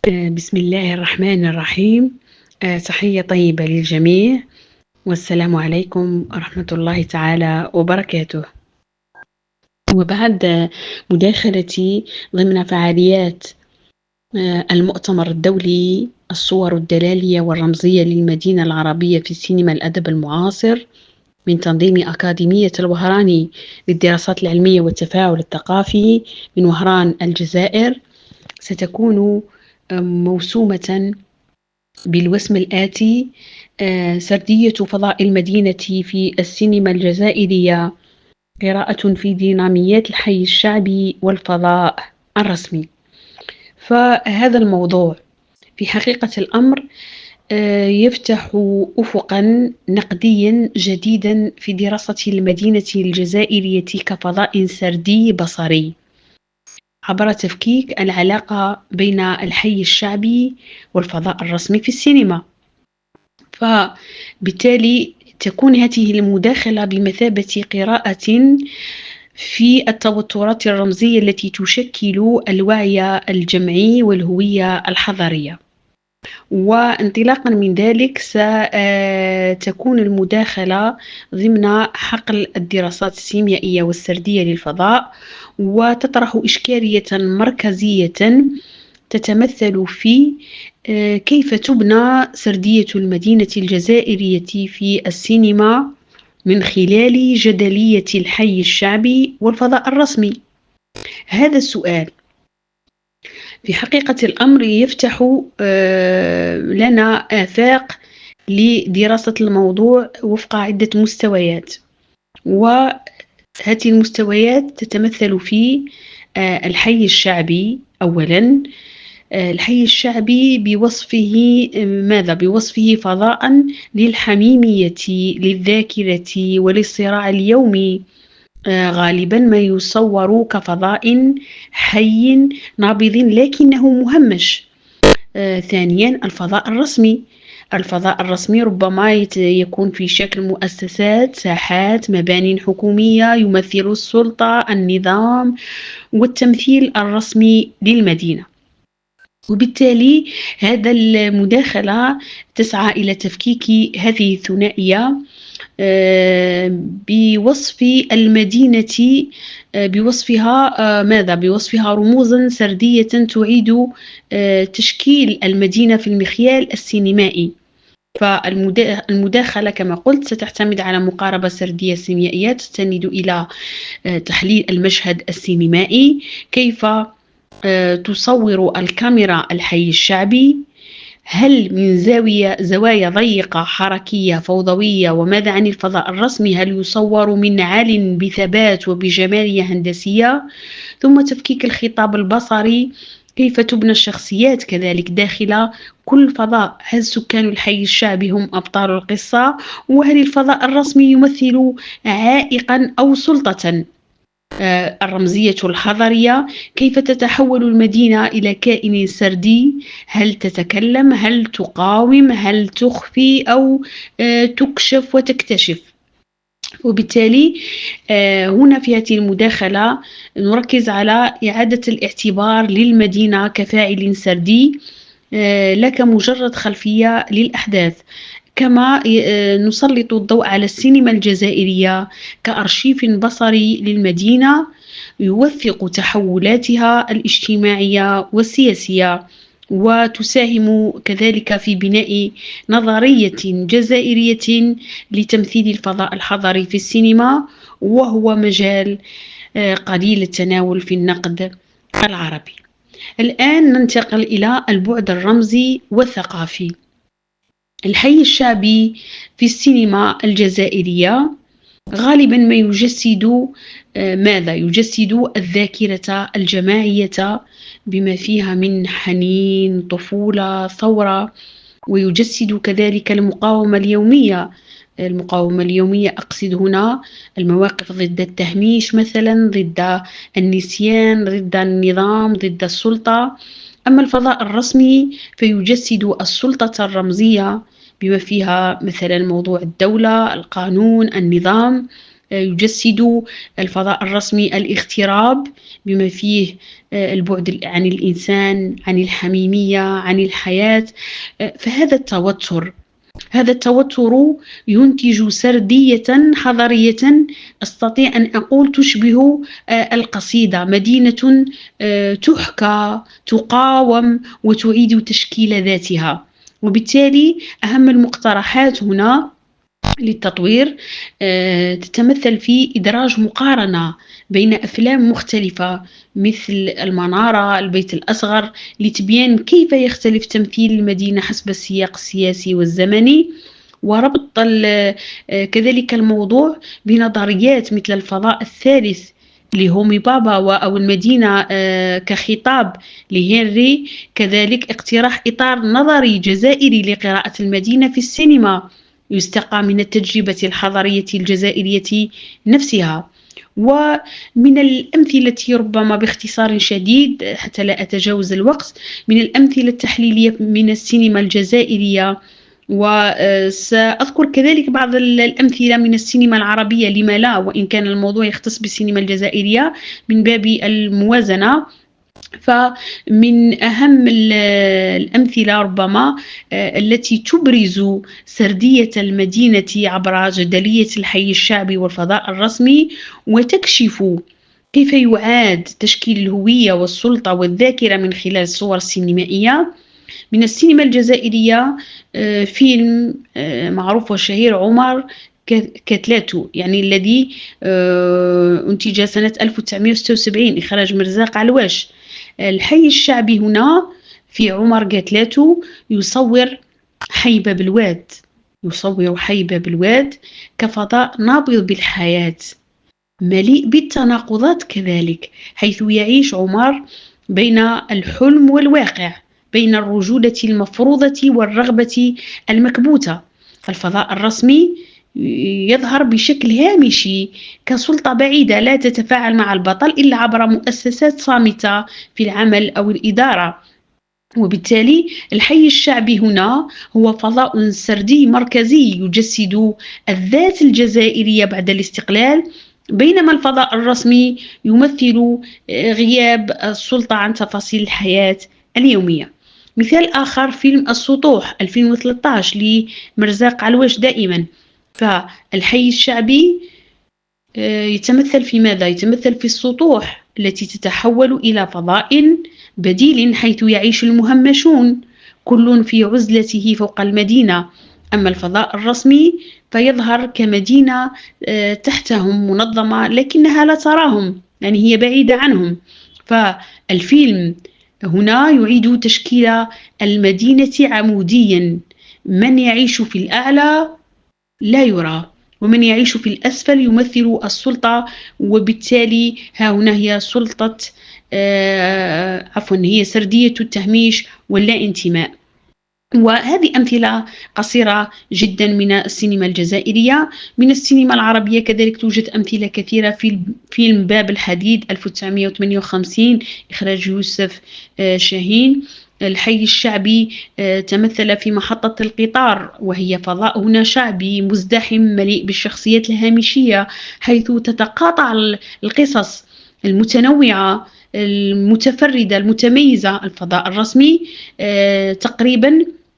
بسم الله الرحمن الرحيم. تحية طيبة للجميع، والسلام عليكم ورحمة الله تعالى وبركاته. وبعد مداخلتي ضمن فعاليات المؤتمر الدولي الصور الدلالية والرمزية للمدينة العربية في السينما الأدب المعاصر من تنظيم أكاديمية الوهراني للدراسات العلمية والتفاعل الثقافي من وهران الجزائر، ستكون موسومة بالوسم الآتي: سردية فضاء المدينة في السينما الجزائرية، قراءة في ديناميات الحي الشعبي والفضاء الرسمي. فهذا الموضوع في حقيقة الأمر يفتح أفقا نقديا جديدا في دراسة المدينة الجزائرية كفضاء سردي بصري عبر تفكيك العلاقة بين الحي الشعبي والفضاء الرسمي في السينما. فبالتالي تكون هذه المداخلة بمثابة قراءة في التوترات الرمزية التي تشكل الوعي الجمعي والهوية الحضارية. وانطلاقا من ذلك ستكون المداخلة ضمن حقل الدراسات السيميائية والسردية للفضاء، وتطرح إشكالية مركزية تتمثل في كيف تبنى سردية المدينة الجزائرية في السينما من خلال جدلية الحي الشعبي والفضاء الرسمي. هذا السؤال في حقيقة الأمر يفتح لنا آفاق لدراسة الموضوع وفق عدة مستويات، وهذه المستويات تتمثل في الحي الشعبي. أولا، الحي الشعبي بوصفه ماذا؟ بوصفه فضاء للحميمية، للذاكرة وللصراع اليومي، غالبا ما يصور كفضاء حي نابض لكنه مهمش. ثانيا، الفضاء الرسمي ربما يكون في شكل مؤسسات، ساحات، مبانٍ حكومية يمثل السلطة، النظام والتمثيل الرسمي للمدينة. وبالتالي هذا المداخلة تسعى إلى تفكيك هذه الثنائية بوصف المدينة، بوصفها ماذا؟ بوصفها رموزا سردية تعيد تشكيل المدينة في المخيال السينمائي. فالمداخلة كما قلت ستعتمد على مقاربة سردية سيميائية تستند إلى تحليل المشهد السينمائي، كيف تصور الكاميرا الحي الشعبي، هل من زوايا ضيقة حركية فوضوية، وماذا عن الفضاء الرسمي، هل يصور من عال بثبات وبجمالية هندسية. ثم تفكيك الخطاب البصري، كيف تبنى الشخصيات كذلك داخل كل فضاء، هل سكان الحي الشعبي هم أبطال القصة، وهل الفضاء الرسمي يمثل عائقا أو سلطة. الرمزية الحضرية، كيف تتحول المدينة إلى كائن سردي، هل تتكلم، هل تقاوم، هل تخفي أو تكشف وتكتشف. وبالتالي هنا في هذه المداخلة نركز على إعادة الاعتبار للمدينة كفاعل سردي لا كمجرد خلفية للأحداث، كما نسلط الضوء على السينما الجزائرية كأرشيف بصري للمدينة يوثق تحولاتها الاجتماعية والسياسية، وتساهم كذلك في بناء نظرية جزائرية لتمثيل الفضاء الحضري في السينما، وهو مجال قليل التناول في النقد العربي. الآن ننتقل إلى البعد الرمزي والثقافي. الحي الشعبي في السينما الجزائرية غالبا ما يجسد ماذا؟ يجسد الذاكرة الجماعية بما فيها من حنين، طفولة، ثورة، ويجسد كذلك المقاومة اليومية. المقاومة اليومية أقصد هنا المواقف ضد التهميش مثلا، ضد النسيان، ضد النظام، ضد السلطة. أما الفضاء الرسمي فيجسد السلطة الرمزية بما فيها مثلا موضوع الدولة، القانون، النظام، يجسد الفضاء الرسمي الاغتراب بما فيه البعد عن الإنسان، عن الحميمية، عن الحياة. فهذا التوتر، هذا التوتر ينتج سردية حضارية أستطيع أن أقول تشبه القصيدة، مدينة تحكى، تقاوم وتعيد تشكيل ذاتها. وبالتالي أهم المقترحات هنا للتطوير تتمثل في إدراج مقارنة بين أفلام مختلفة مثل المنارة، البيت الأصغر، لتبيان كيف يختلف تمثيل المدينة حسب السياق السياسي والزمني، وربط كذلك الموضوع بنظريات مثل الفضاء الثالث لهومي بابا أو المدينة كخطاب لهنري. كذلك اقتراح إطار نظري جزائري لقراءة المدينة في السينما يستقى من التجربة الحضارية الجزائرية نفسها. ومن الأمثلة ربما باختصار شديد حتى لا أتجاوز الوقت، من الأمثلة التحليلية من السينما الجزائرية، وسأذكر كذلك بعض الأمثلة من السينما العربية لما لا، وإن كان الموضوع يختص بالسينما الجزائرية من باب الموازنة. فمن أهم الأمثلة ربما التي تبرز سردية المدينة عبر جدلية الحي الشعبي والفضاء الرسمي، وتكشف كيف يعاد تشكيل الهوية والسلطة والذاكرة من خلال الصور السينمائية. من السينما الجزائرية فيلم معروف وشهير عمر كتلاتو، يعني الذي أنتج سنة 1976 إخراج مرزاق علواش. الحي الشعبي هنا في عمر كتلاتو يصور حي باب الواد، يصور حي باب الواد كفضاء نابض بالحياة مليء بالتناقضات كذلك، حيث يعيش عمر بين الحلم والواقع، بين الرجولة المفروضة والرغبة المكبوتة. الفضاء الرسمي يظهر بشكل هامشي كسلطة بعيدة لا تتفاعل مع البطل إلا عبر مؤسسات صامتة في العمل أو الإدارة. وبالتالي الحي الشعبي هنا هو فضاء سردي مركزي يجسد الذات الجزائرية بعد الاستقلال، بينما الفضاء الرسمي يمثل غياب السلطة عن تفاصيل الحياة اليومية. مثال آخر فيلم السطوح 2013 لمرزاق علواش دائما. فالحي الشعبي يتمثل في ماذا؟ يتمثل في السطوح التي تتحول إلى فضاء بديل حيث يعيش المهمشون كل في عزلته فوق المدينة. أما الفضاء الرسمي فيظهر كمدينة تحتهم منظمة لكنها لا تراهم، يعني هي بعيدة عنهم. فالفيلم هنا يعيد تشكيل المدينة عموديا، من يعيش في الأعلى لا يرى، ومن يعيش في الأسفل يمثل السلطة، وبالتالي ها هنا هي سلطة هي سردية التهميش واللا انتماء. وهذه أمثلة قصيرة جدا من السينما الجزائرية. من السينما العربية كذلك توجد أمثلة كثيرة في فيلم باب الحديد 1958 إخراج يوسف شاهين. الحي الشعبي تمثل في محطة القطار، وهي فضاء هنا شعبي مزدحم مليء بالشخصيات الهامشية، حيث تتقاطع القصص المتنوعة المتفردة المتميزة. الفضاء الرسمي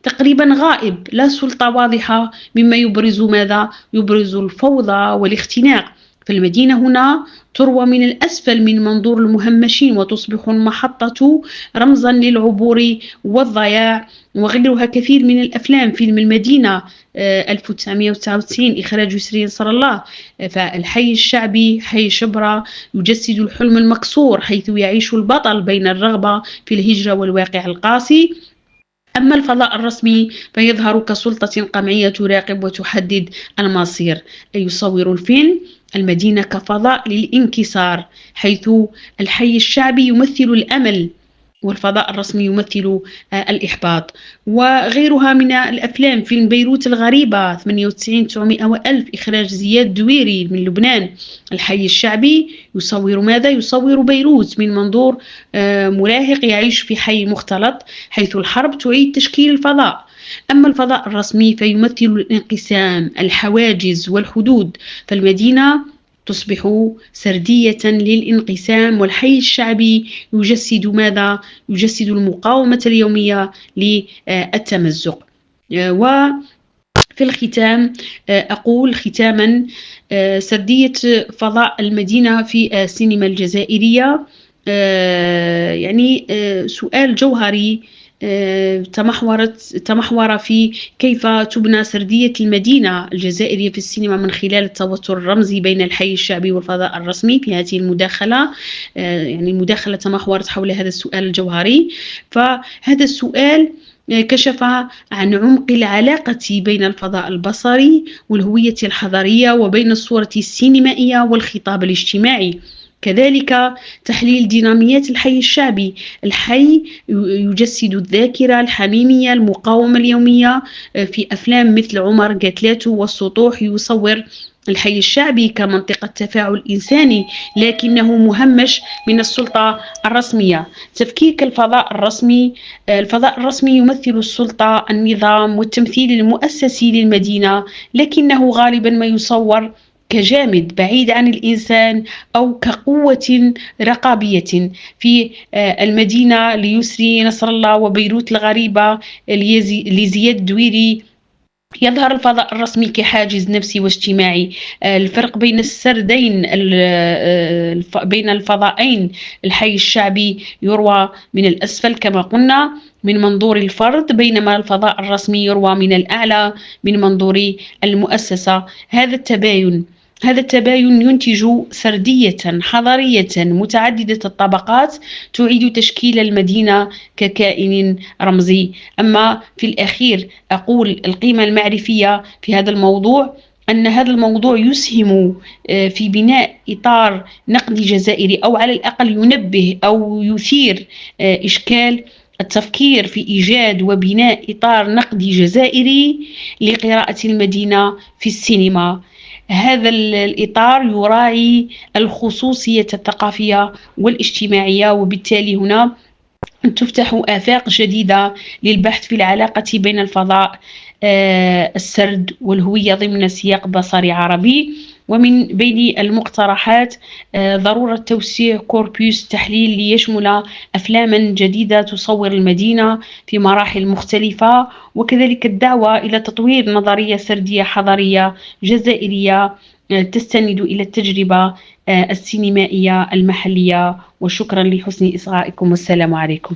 تقريبا غائب، لا سلطة واضحة، مما يبرز ماذا؟ يبرز الفوضى والاختناق. فالمدينة هنا تروى من الأسفل من منظور المهمشين، وتصبح المحطة رمزا للعبور والضياع. وغيرها كثير من الأفلام، فيلم المدينة 1999 إخراج يسري نصر الله. فالحي الشعبي حي شبرا يجسد الحلم المكسور، حيث يعيش البطل بين الرغبة في الهجرة والواقع القاسي. أما الفضاء الرسمي فيظهر كسلطة قمعية تراقب وتحدد المصير. يصور الفيلم المدينة كفضاء للانكسار، حيث الحي الشعبي يمثل الأمل والفضاء الرسمي يمثل الإحباط. وغيرها من الأفلام، فيلم بيروت الغريبة 98 900 وألف إخراج زياد دويري من لبنان. الحي الشعبي يصور ماذا؟ يصور بيروت من منظور مراهق يعيش في حي مختلط، حيث الحرب تعيد تشكيل الفضاء. أما الفضاء الرسمي فيمثل الانقسام، الحواجز والحدود. فالمدينة تصبح سردية للانقسام، والحي الشعبي يجسد ماذا؟ يجسد المقاومة اليومية للتمزق. وفي الختام أقول ختاما سردية فضاء المدينة في السينما الجزائرية يعني سؤال جوهري تمحور في كيف تبنى سردية المدينة الجزائرية في السينما من خلال التوتر الرمزي بين الحي الشعبي والفضاء الرسمي. في هذه المداخلة يعني المداخلة تمحورت حول هذا السؤال الجوهري. فهذا السؤال كشف عن عمق العلاقة بين الفضاء البصري والهوية الحضارية وبين الصورة السينمائية والخطاب الاجتماعي. كذلك تحليل ديناميات الحي الشعبي. الحي يجسد الذاكرة الحميمية المقاومة اليومية. في أفلام مثل عمر قتلاته والسطوح يصور الحي الشعبي كمنطقة تفاعل إنساني لكنه مهمش من السلطة الرسمية. تفكيك الفضاء الرسمي. الفضاء الرسمي يمثل السلطة، النظام والتمثيل المؤسسي للمدينة، لكنه غالبا ما يصور كجامد بعيد عن الإنسان أو كقوة رقابية. في المدينة ليسري نصر الله وبيروت الغريبة لزياد الدويري يظهر الفضاء الرسمي كحاجز نفسي واجتماعي. الفرق بين السردين بين الفضائين، الحي الشعبي يروى من الأسفل كما قلنا من منظور الفرد، بينما الفضاء الرسمي يروى من الأعلى من منظور المؤسسة. هذا التباين ينتج سردية حضارية متعددة الطبقات تعيد تشكيل المدينة ككائن رمزي. أما في الأخير أقول القيمة المعرفية في هذا الموضوع أن هذا الموضوع يسهم في بناء إطار نقدي جزائري، أو على الأقل ينبه أو يثير إشكال التفكير في إيجاد وبناء إطار نقدي جزائري لقراءة المدينة في السينما. هذا الإطار يراعي الخصوصية الثقافية والاجتماعية، وبالتالي هنا تفتح آفاق جديدة للبحث في العلاقة بين الفضاء السرد والهوية ضمن سياق بصري عربي. ومن بين المقترحات ضرورة توسيع كوربوس تحليل ليشمل أفلاما جديدة تصور المدينة في مراحل مختلفة، وكذلك الدعوة إلى تطوير نظرية سردية حضارية جزائرية تستند إلى التجربة السينمائية المحلية. وشكرا لحسن إصغائكم والسلام عليكم.